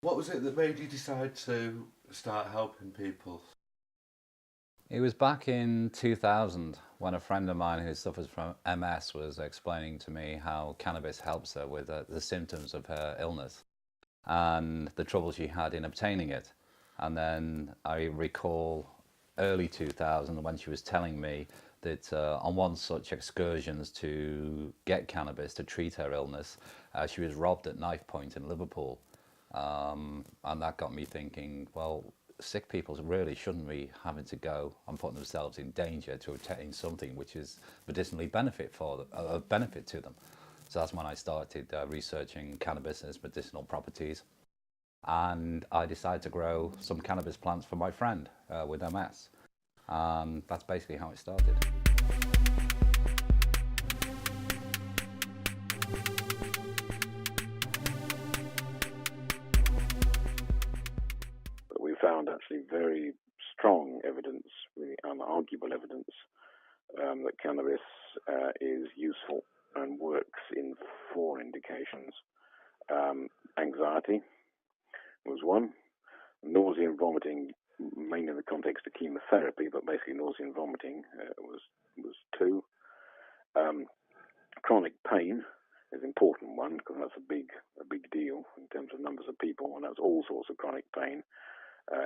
What was it that made you decide to start helping people? It was back in 2000 when a friend of mine who suffers from MS was explaining to me how cannabis helps her with the symptoms of her illness and the trouble she had in obtaining it. And then I recall early 2000 when she was telling me that on one such excursions to get cannabis to treat her illness, she was robbed at knife point in Liverpool. And that got me thinking, well, sick people really shouldn't be having to go and putting themselves in danger to obtain something which is medicinally benefit to them. So that's when I started researching cannabis and its medicinal properties. And I decided to grow some cannabis plants for my friend with MS. And that's basically how it started. We found actually very strong evidence, really unarguable evidence, that cannabis is useful and works in 4 indications. Anxiety was one, nausea and vomiting, mainly in the context of chemotherapy, but basically nausea and vomiting was 2. Chronic pain is an important one because that's a big deal in terms of numbers of people, and that's all sorts of chronic pain,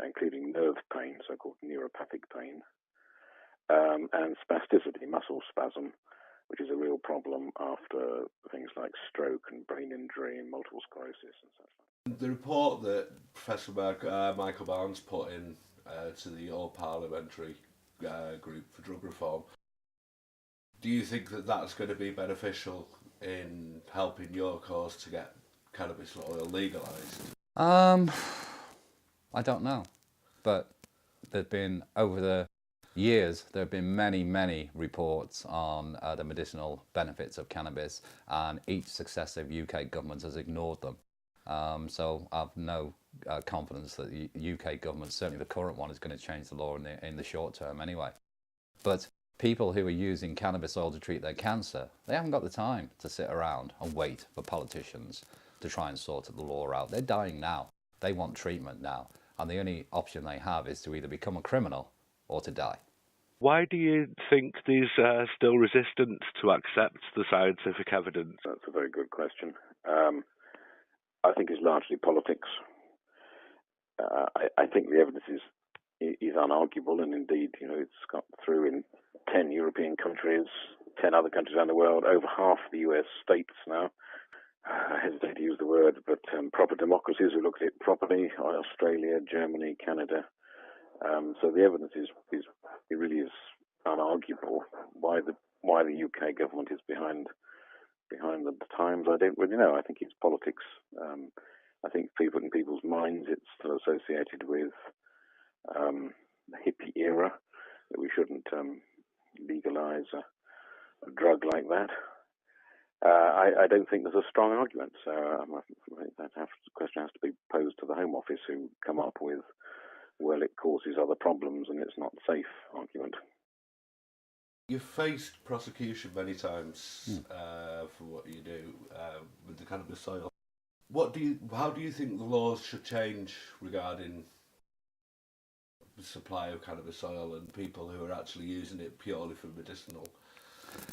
including nerve pain, so-called neuropathic pain, and spasticity, muscle spasm, which is a real problem after things like stroke and brain injury and multiple sclerosis and such. The report that Professor Micheal Barnes put in to the All-parliamentary group for drug reform, do you think that that's going to be beneficial in helping your cause to get cannabis oil legalised? I don't know, but there've been, over the years, there have been many reports on the medicinal benefits of cannabis, and each successive UK government has ignored them. So I've no confidence that the UK government, certainly the current one, is going to change the law in the short term anyway. But people who are using cannabis oil to treat their cancer, they haven't got the time to sit around and wait for politicians to try and sort the law out. They're dying now. They want treatment now. And the only option they have is to either become a criminal or to die. Why do you think there's still resistance to accept the scientific evidence? That's a very good question. I think it's largely politics. I think the evidence is unarguable, and indeed, it's got through in 10 European countries, 10 other countries around the world, over half the US states now. I hesitate to use the word, but proper democracies who look at it properly, Australia, Germany, Canada. So the evidence it really is unarguable. Why the UK government is behind the Times, I don't really know. I think it's politics. I think in people's minds it's still associated with the hippie era, that we shouldn't legalise a drug like that. I don't think there's a strong argument. So I think the question has to be posed to the Home Office, who come up with, well, it causes other problems and it's not safe argument. You've faced prosecution many times for what you do with the cannabis oil. How do you think the laws should change regarding the supply of cannabis oil and people who are actually using it purely for medicinal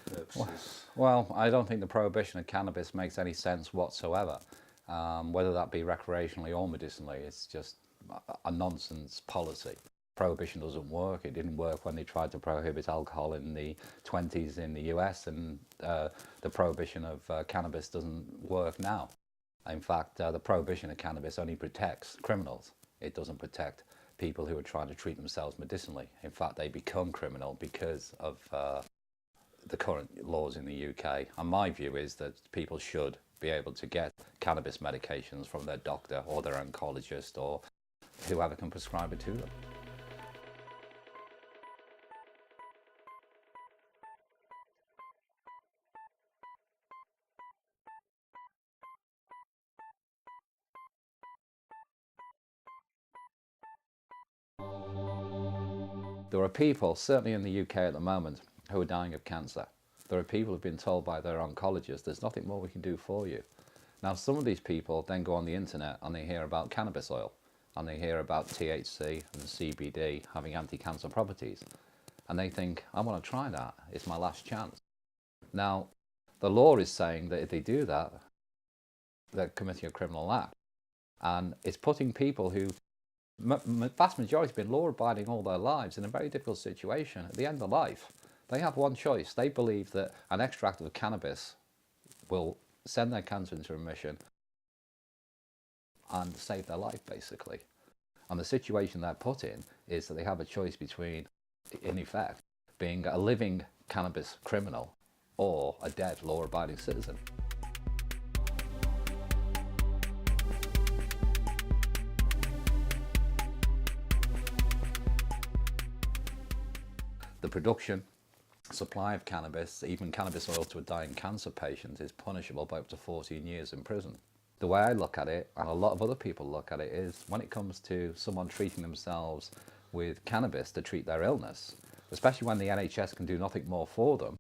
purposes? Well, I don't think the prohibition of cannabis makes any sense whatsoever. Whether that be recreationally or medicinally, it's just a nonsense policy. Prohibition doesn't work. It didn't work when they tried to prohibit alcohol in the 20s in the US, and the prohibition of cannabis doesn't work now. In fact, the prohibition of cannabis only protects criminals. It doesn't protect people who are trying to treat themselves medicinally. In fact, they become criminal because of the current laws in the UK. And my view is that people should be able to get cannabis medications from their doctor or their oncologist or whoever can prescribe it to them. There are people, certainly in the UK at the moment, who are dying of cancer. There are people who have been told by their oncologist, there's nothing more we can do for you. Now, some of these people then go on the internet and they hear about cannabis oil, and they hear about THC and CBD having anti-cancer properties, and they think, I want to try that, it's my last chance. Now, the law is saying that if they do that, they're committing a criminal act, and it's putting people who, vast majority have been law-abiding all their lives, in a very difficult situation. At the end of life, they have one choice. They believe that an extract of cannabis will send their cancer into remission and save their life, basically. And the situation they're put in is that they have a choice between, in effect, being a living cannabis criminal or a dead law-abiding citizen. The production, supply of cannabis, even cannabis oil to a dying cancer patient, is punishable by up to 14 years in prison. The way I look at it, and a lot of other people look at it, is when it comes to someone treating themselves with cannabis to treat their illness, especially when the NHS can do nothing more for them,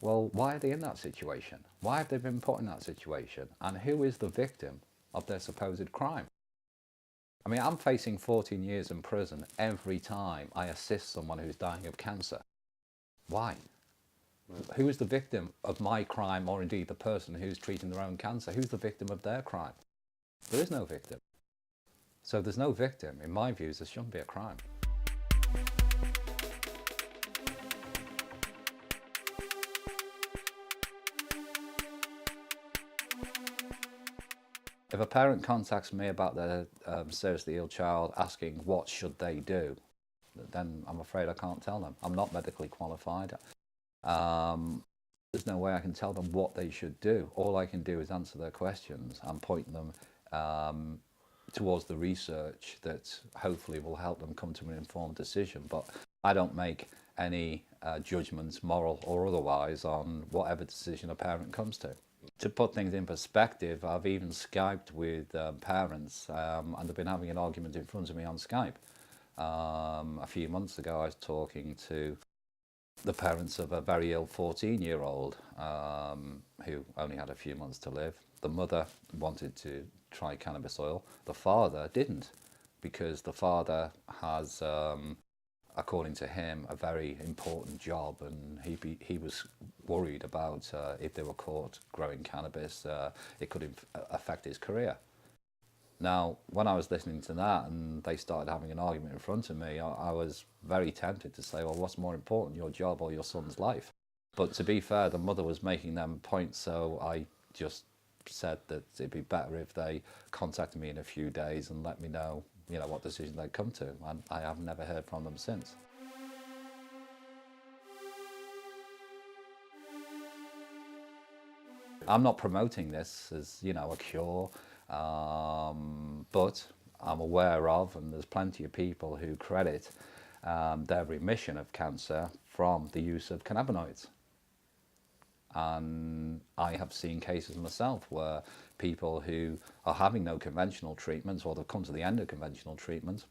well, why are they in that situation? Why have they been put in that situation? And who is the victim of their supposed crime? I mean, I'm facing 14 years in prison every time I assist someone who's dying of cancer. Why? Who is the victim of my crime, or indeed the person who's treating their own cancer? Who's the victim of their crime? There is no victim. So there's no victim. In my views, there shouldn't be a crime. If a parent contacts me about their seriously ill child asking what should they do, then I'm afraid I can't tell them. I'm not medically qualified. There's no way I can tell them what they should do. All I can do is answer their questions and point them towards the research that hopefully will help them come to an informed decision. But I don't make any judgments, moral or otherwise, on whatever decision a parent comes to. To put things in perspective, I've even Skyped with parents, and they've been having an argument in front of me on Skype. A few months ago, I was talking to the parents of a very ill 14-year-old who only had a few months to live. The mother wanted to try cannabis oil. The father didn't, because the father has, according to him, a very important job, and he was worried about if they were caught growing cannabis, it could affect his career. Now, when I was listening to that and they started having an argument in front of me, I was very tempted to say, well, what's more important, your job or your son's life? But to be fair, the mother was making them points, so I just said that it'd be better if they contacted me in a few days and let me know, what decision they'd come to. And I have never heard from them since. I'm not promoting this as, a cure. But I'm aware of, and there's plenty of people who credit their remission of cancer from the use of cannabinoids. And I have seen cases myself where people who are having no conventional treatments, or they've come to the end of conventional treatment,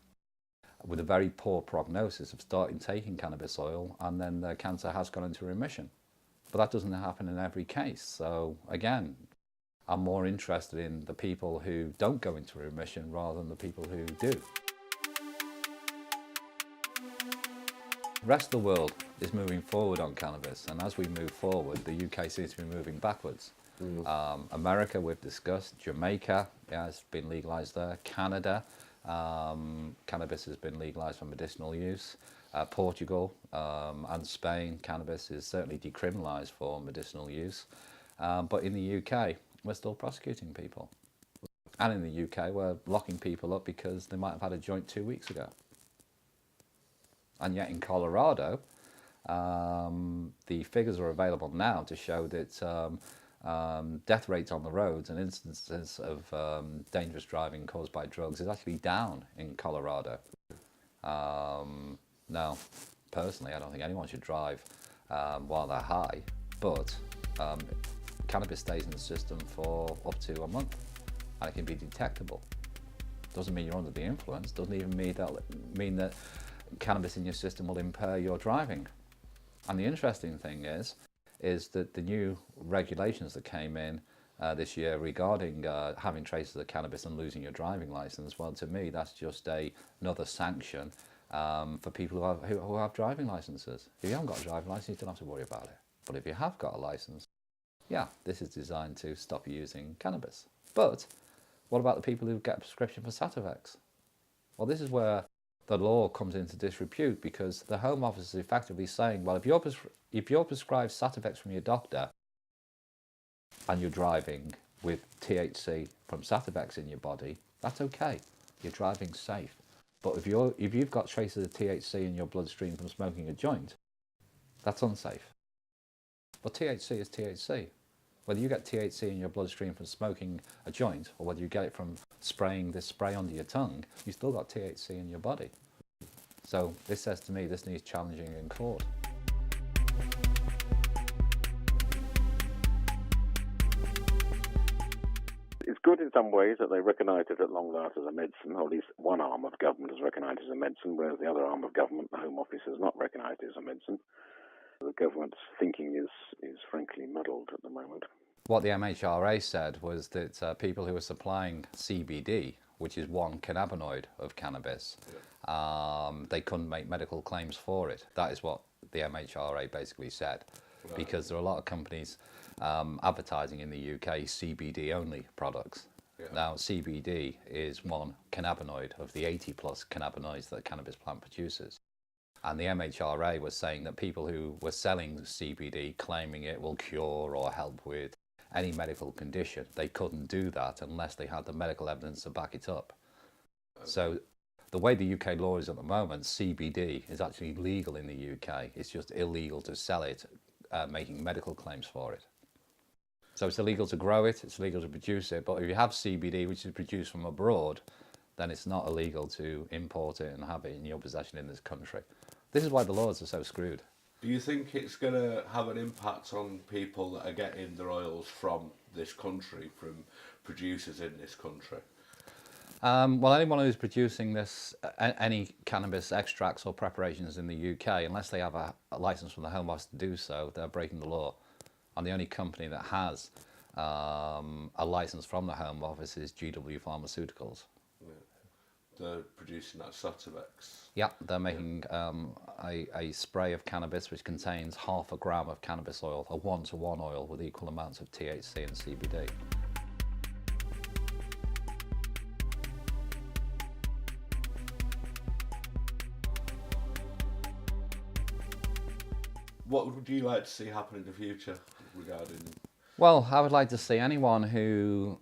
with a very poor prognosis, have started taking cannabis oil, and then their cancer has gone into remission. But that doesn't happen in every case. So again, I'm more interested in the people who don't go into remission rather than the people who do. The rest of the world is moving forward on cannabis, and as we move forward, the UK seems to be moving backwards. America, we've discussed. Jamaica, it's been legalised there. Canada, cannabis has been legalised for medicinal use. Portugal and Spain, cannabis is certainly decriminalised for medicinal use. But in the UK, we're still prosecuting people. And in the UK, we're locking people up because they might have had a joint 2 weeks ago. And yet in Colorado, the figures are available now to show that death rates on the roads and instances of dangerous driving caused by drugs is actually down in Colorado. Now, personally, I don't think anyone should drive while they're high, but cannabis stays in the system for up to a month, and it can be detectable. Doesn't mean you're under the influence, doesn't even mean that cannabis in your system will impair your driving. And the interesting thing is that the new regulations that came in this year regarding having traces of cannabis and losing your driving license. Well, to me, that's just another sanction for people who have driving licenses. If you haven't got a driving license, you don't have to worry about it. But if you have got a license, yeah, this is designed to stop you using cannabis. But what about the people who get a prescription for Sativex? Well, this is where the law comes into disrepute, because the Home Office is effectively saying, well, if you're prescribed Sativex from your doctor and you're driving with THC from Sativex in your body, that's okay. You're driving safe. But if you've got traces of THC in your bloodstream from smoking a joint, that's unsafe. But THC is THC. Whether you get THC in your bloodstream from smoking a joint, or whether you get it from spraying this spray under your tongue, you still got THC in your body. So this says to me, this needs challenging in court. It's good in some ways that they recognise it at long last as a medicine, or at least one arm of government has recognised it as a medicine, whereas the other arm of government, the Home Office, has not recognised it as a medicine. The government's thinking is frankly muddled at the moment. What the MHRA said was that people who are supplying CBD, which is one cannabinoid of cannabis, they couldn't make medical claims for it. That is what the MHRA basically said, because there are a lot of companies advertising in the UK CBD only products. Yeah. Now, CBD is one cannabinoid of the 80 plus cannabinoids that the cannabis plant produces. And the MHRA was saying that people who were selling CBD, claiming it will cure or help with any medical condition, they couldn't do that unless they had the medical evidence to back it up. Okay. So the way the UK law is at the moment, CBD is actually legal in the UK. It's just illegal to sell it, making medical claims for it. So it's illegal to grow it, it's illegal to produce it, but if you have CBD which is produced from abroad, then it's not illegal to import it and have it in your possession in this country. This is why the laws are so screwed. Do you think it's going to have an impact on people that are getting their oils from this country, from producers in this country? Well, anyone who's producing this, any cannabis extracts or preparations in the UK, unless they have a license from the Home Office to do so, they're breaking the law. And the only company that has a license from the Home Office is GW Pharmaceuticals. Yeah. They're producing that Sativex. Yeah, they're making a spray of cannabis which contains 0.5 gram of cannabis oil, a 1-to-1 oil with equal amounts of THC and CBD. What would you like to see happen in the future regarding... Well, I would like to see anyone who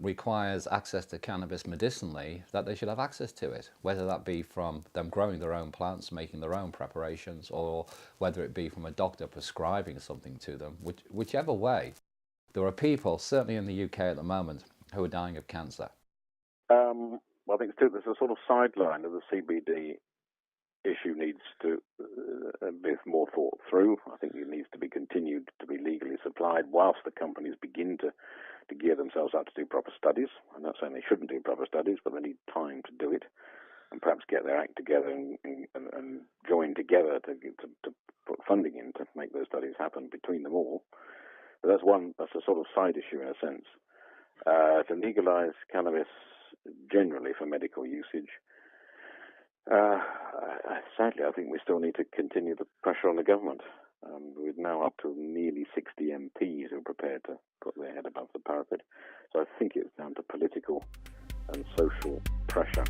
requires access to cannabis medicinally, that they should have access to it, whether that be from them growing their own plants, making their own preparations, or whether it be from a doctor prescribing something to them. Whichever way, there are people, certainly in the UK at the moment, who are dying of cancer. Well, I think there's a sort of sideline of the CBD issue needs to be more thought through. I think it needs to be continued to be legally supplied whilst the companies begin to gear themselves up to do proper studies. I'm not saying they shouldn't do proper studies, but they need time to do it and perhaps get their act together and join together to put funding in to make those studies happen between them all. But that's a sort of side issue in a sense. To legalise cannabis generally for medical usage, sadly, I think we still need to continue the pressure on the government. We're now up to nearly 60 MPs who are prepared to put their head above the parapet. So I think it's down to political and social pressure.